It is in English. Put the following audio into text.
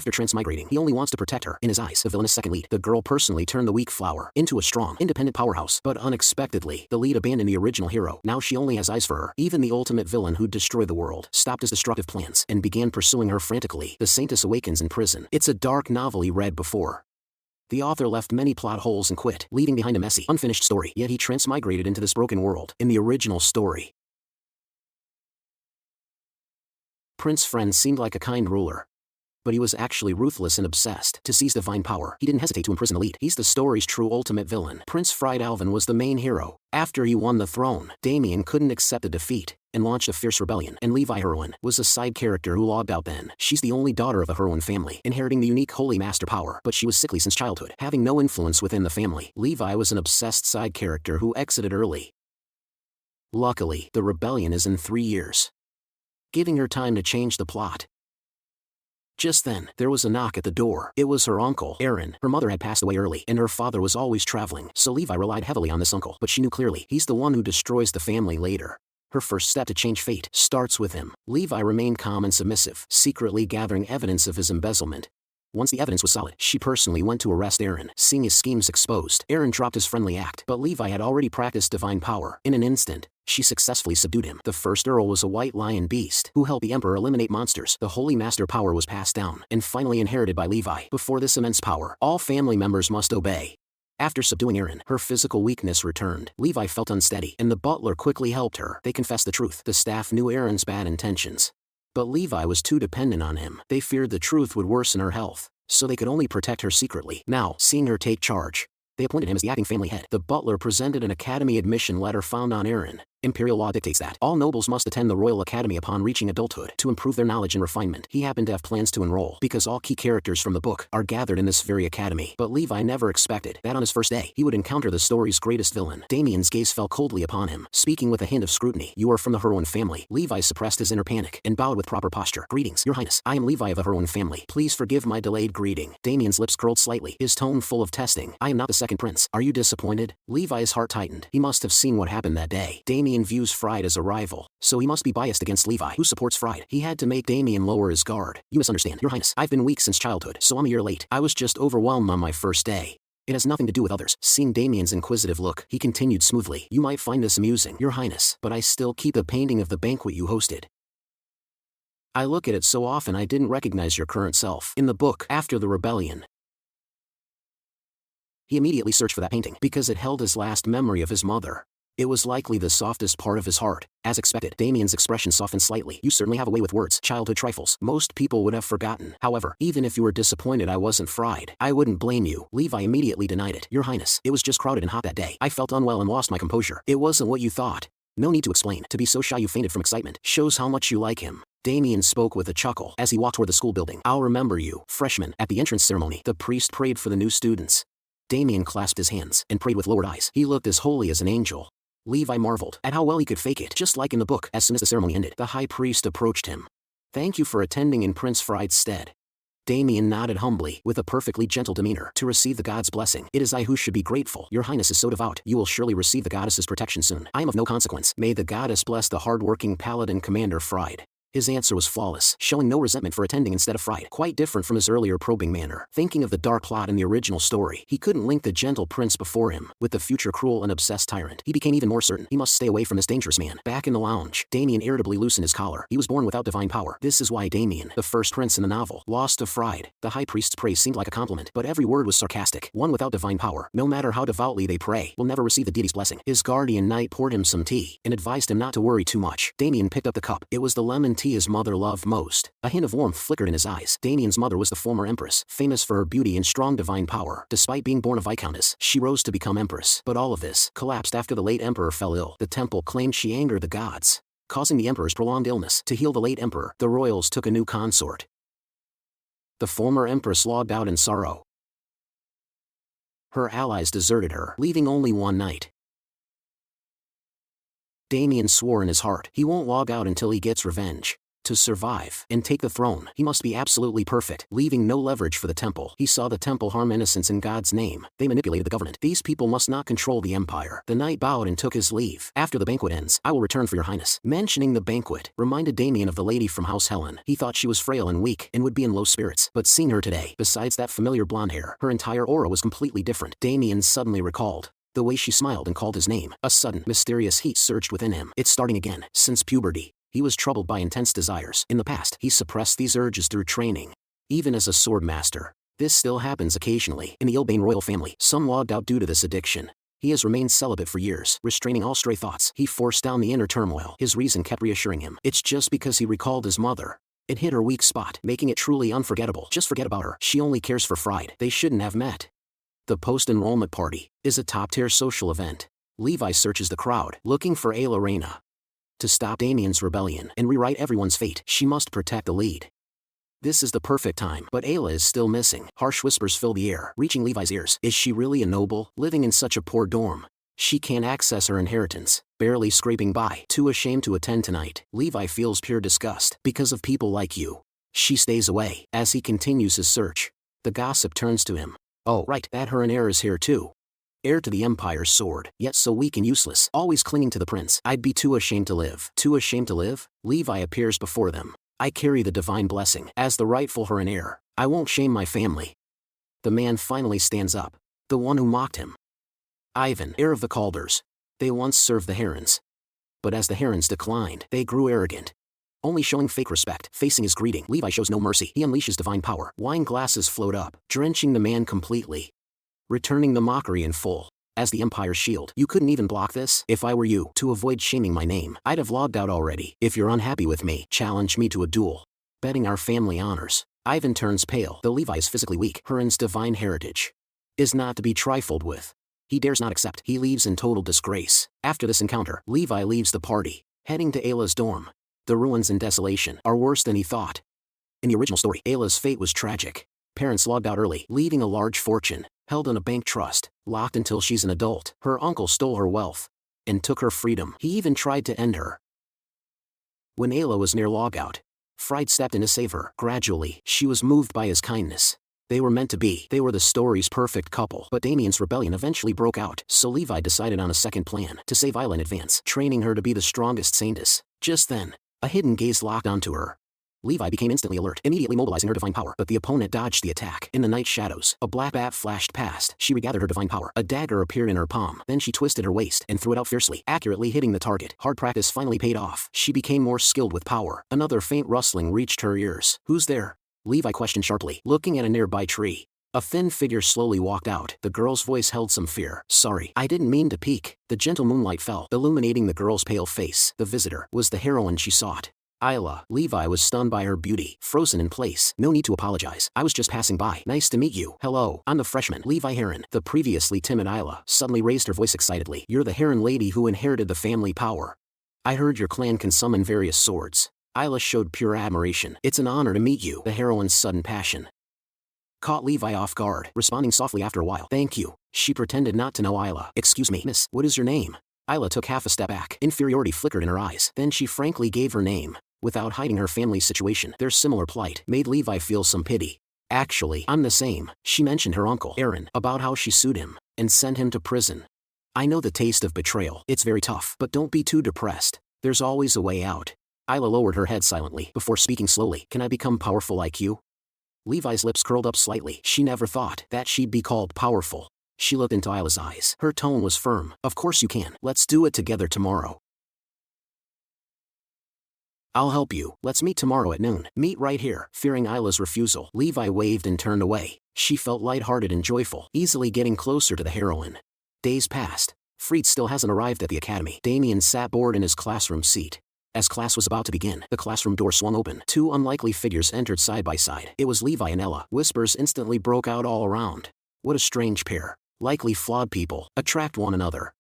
After transmigrating, he only wants to protect her. In his eyes, the villainous second lead, the girl personally turned the weak flower into a strong, independent powerhouse. But unexpectedly, the lead abandoned the original hero. Now she only has eyes for her. Even the ultimate villain who'd destroy the world stopped his destructive plans and began pursuing her frantically. The Saintess awakens in prison. It's a dark novel he read before. The author left many plot holes and quit, leaving behind a messy, unfinished story. Yet he transmigrated into this broken world. In the original story, Prince Friend seemed like a kind ruler, but he was actually ruthless and obsessed to seize divine power. He didn't hesitate to imprison the lead. He's the story's true ultimate villain. Prince Fried Alvin was the main hero. After he won the throne, Damien couldn't accept the defeat and launched a fierce rebellion. And Levi Heroine was a side character who logged out then. She's the only daughter of a Heroine family, inheriting the unique Holy Master power, but she was sickly since childhood, having no influence within the family. Levi was an obsessed side character who exited early. Luckily, the rebellion is in 3 years, giving her time to change the plot. Just then, there was a knock at the door. It was her uncle, Aaron. Her mother had passed away early, and her father was always traveling, so Levi relied heavily on this uncle. But she knew clearly, he's the one who destroys the family later. Her first step to change fate starts with him. Levi remained calm and submissive, secretly gathering evidence of his embezzlement. Once the evidence was solid, she personally went to arrest Aaron. Seeing his schemes exposed, Aaron dropped his friendly act, but Levi had already practiced divine power. In an instant, she successfully subdued him. The first Earl was a white lion beast who helped the Emperor eliminate monsters. The Holy Master power was passed down and finally inherited by Levi. Before this immense power, all family members must obey. After subduing Aaron, her physical weakness returned. Levi felt unsteady, and the butler quickly helped her. They confessed the truth. The staff knew Aaron's bad intentions, but Levi was too dependent on him. They feared the truth would worsen her health, so they could only protect her secretly. Now, seeing her take charge, they appointed him as the acting family head. The butler presented an academy admission letter found on Aaron. Imperial law dictates that all nobles must attend the Royal Academy upon reaching adulthood to improve their knowledge and refinement. He happened to have plans to enroll because all key characters from the book are gathered in this very academy. But Levi never expected that on his first day, he would encounter the story's greatest villain. Damien's gaze fell coldly upon him, speaking with a hint of scrutiny. "You are from the Heroine family." Levi suppressed his inner panic and bowed with proper posture. "Greetings, Your Highness. I am Levi of the Heroine family. Please forgive my delayed greeting." Damien's lips curled slightly, his tone full of testing. "I am not the second prince. Are you disappointed?" Levi's heart tightened. He must have seen what happened that day. Damien views Fried as a rival, so he must be biased against Levi, who supports Fried. He had to make Damien lower his guard. "You misunderstand, Your Highness. I've been weak since childhood, so I'm a year late. I was just overwhelmed on my first day. It has nothing to do with others." Seeing Damien's inquisitive look, he continued smoothly. "You might find this amusing, Your Highness, but I still keep a painting of the banquet you hosted. I look at it so often I didn't recognize your current self." In the book, after the rebellion, he immediately searched for that painting because it held his last memory of his mother. It was likely the softest part of his heart. As expected, Damien's expression softened slightly. "You certainly have a way with words. Childhood trifles. Most people would have forgotten. However, even if you were disappointed I wasn't Fried, I wouldn't blame you." Levi immediately denied it. "Your Highness, it was just crowded and hot that day. I felt unwell and lost my composure." "It wasn't what you thought. No need to explain. To be so shy you fainted from excitement shows how much you like him." Damien spoke with a chuckle as he walked toward the school building. "I'll remember you, freshman." At the entrance ceremony, the priest prayed for the new students. Damien clasped his hands and prayed with lowered eyes. He looked as holy as an angel. Levi marveled at how well he could fake it, just like in the book. As soon as the ceremony ended, the high priest approached him. "Thank you for attending in Prince Fried's stead." Damien nodded humbly, with a perfectly gentle demeanor. "To receive the god's blessing, it is I who should be grateful. Your Highness is so devout, you will surely receive the goddess's protection soon. I am of no consequence. May the goddess bless the hard-working paladin Commander Fried." His answer was flawless, showing no resentment for attending instead of Fried, quite different from his earlier probing manner. Thinking of the dark plot in the original story, he couldn't link the gentle prince before him with the future cruel and obsessed tyrant. He became even more certain he must stay away from this dangerous man. Back in the lounge, Damien irritably loosened his collar. He was born without divine power. This is why Damien, the first prince in the novel, lost to Fried. The high priest's praise seemed like a compliment, but every word was sarcastic. One without divine power, no matter how devoutly they pray, will never receive the deity's blessing. His guardian knight poured him some tea and advised him not to worry too much. Damien picked up the cup. It was the lemon tea his mother loved most. A hint of warmth flickered in his eyes. Damien's mother was the former empress, famous for her beauty and strong divine power. Despite being born a viscountess, she rose to become empress. But all of this collapsed after the late emperor fell ill. The temple claimed she angered the gods, causing the emperor's prolonged illness. To heal the late emperor, the royals took a new consort. The former empress logged out in sorrow. Her allies deserted her, leaving only one knight. Damien swore in his heart he won't log out until he gets revenge. To survive and take the throne, he must be absolutely perfect, leaving no leverage for the temple. He saw the temple harm innocents in God's name. They manipulated the government. These people must not control the empire. The knight bowed and took his leave. After the banquet ends, I will return for your highness. Mentioning the banquet reminded Damien of the lady from House Helen. He thought she was frail and weak and would be in low spirits. But seeing her today, besides that familiar blonde hair, her entire aura was completely different. Damien suddenly recalled the way she smiled and called his name. A sudden, mysterious heat surged within him. It's starting again. Since puberty, he was troubled by intense desires. In the past, he suppressed these urges through training. Even as a sword master, this still happens occasionally. In the Ilbane royal family, some logged out due to this addiction. He has remained celibate for years, restraining all stray thoughts. He forced down the inner turmoil. His reason kept reassuring him. It's just because he recalled his mother. It hit her weak spot, making it truly unforgettable. Just forget about her. She only cares for Fried. They shouldn't have met. The post-enrollment party is a top-tier social event. Levi searches the crowd, looking for Ayla Reina. To stop Damien's rebellion and rewrite everyone's fate, she must protect the lead. This is the perfect time, but Ayla is still missing. Harsh whispers fill the air, reaching Levi's ears. Is she really a noble, living in such a poor dorm? She can't access her inheritance, barely scraping by. Too ashamed to attend tonight, Levi feels pure disgust. Because of people like you. She stays away. As he continues his search, the gossip turns to him. Oh, right, that her heir is here too. Heir to the Empire's sword, yet so weak and useless, always clinging to the prince. I'd be too ashamed to live. Too ashamed to live? Levi appears before them. I carry the divine blessing. As the rightful heir, I won't shame my family. The man finally stands up. The one who mocked him. Ivan, heir of the Calders. They once served the Herons. But as the Herons declined, they grew arrogant. Only showing fake respect. Facing his greeting, Levi shows no mercy. He unleashes divine power. Wine glasses float up, drenching the man completely. Returning the mockery in full. As the Empire's shield, you couldn't even block this? If I were you, to avoid shaming my name, I'd have logged out already. If you're unhappy with me, challenge me to a duel. Betting our family honors. Ivan turns pale. Though Levi is physically weak, Hurin's divine heritage is not to be trifled with. He dares not accept. He leaves in total disgrace. After this encounter, Levi leaves the party, heading to Ayla's dorm. The ruins and desolation are worse than he thought. In the original story, Ayla's fate was tragic. Parents logged out early, leaving a large fortune, held in a bank trust, locked until she's an adult. Her uncle stole her wealth and took her freedom. He even tried to end her. When Ayla was near logout, Fried stepped in to save her. Gradually, she was moved by his kindness. They were meant to be. They were the story's perfect couple. But Damien's rebellion eventually broke out, so Levi decided on a second plan to save Ayla in advance, training her to be the strongest Saintess. Just then, a hidden gaze locked onto her. Levi became instantly alert, immediately mobilizing her divine power. But the opponent dodged the attack. In the night shadows, a black bat flashed past. She regathered her divine power. A dagger appeared in her palm. Then she twisted her waist and threw it out fiercely, accurately hitting the target. Hard practice finally paid off. She became more skilled with power. Another faint rustling reached her ears. Who's there? Levi questioned sharply, looking at a nearby tree. A thin figure slowly walked out. The girl's voice held some fear. Sorry, I didn't mean to peek. The gentle moonlight fell, illuminating the girl's pale face. The visitor was the heroine she sought. Ayla. Levi was stunned by her beauty, frozen in place. No need to apologize. I was just passing by. Nice to meet you. Hello, I'm the freshman, Levi Heron. The previously timid Ayla suddenly raised her voice excitedly. You're the Heron lady who inherited the family power. I heard your clan can summon various swords. Ayla showed pure admiration. It's an honor to meet you. The heroine's sudden passion caught Levi off guard, responding softly after a while. Thank you. She pretended not to know Ayla. Excuse me, miss, what is your name? Ayla took half a step back. Inferiority flickered in her eyes. Then she frankly gave her name. Without hiding her family's situation, their similar plight made Levi feel some pity. Actually, I'm the same. She mentioned her uncle, Aaron, about how she sued him and sent him to prison. I know the taste of betrayal. It's very tough, but don't be too depressed. There's always a way out. Ayla lowered her head silently before speaking slowly. Can I become powerful like you? Levi's lips curled up slightly. She never thought that she'd be called powerful. She looked into Ayla's eyes. Her tone was firm. Of course you can. Let's do it together tomorrow. I'll help you. Let's meet tomorrow at noon. Meet right here. Fearing Ayla's refusal, Levi waved and turned away. She felt lighthearted and joyful, easily getting closer to the heroine. Days passed. Fried still hasn't arrived at the academy. Damien sat bored in his classroom seat. As class was about to begin, the classroom door swung open. Two unlikely figures entered side by side. It was Levi and Ella. Whispers instantly broke out all around. What a strange pair. Likely flawed people attract one another.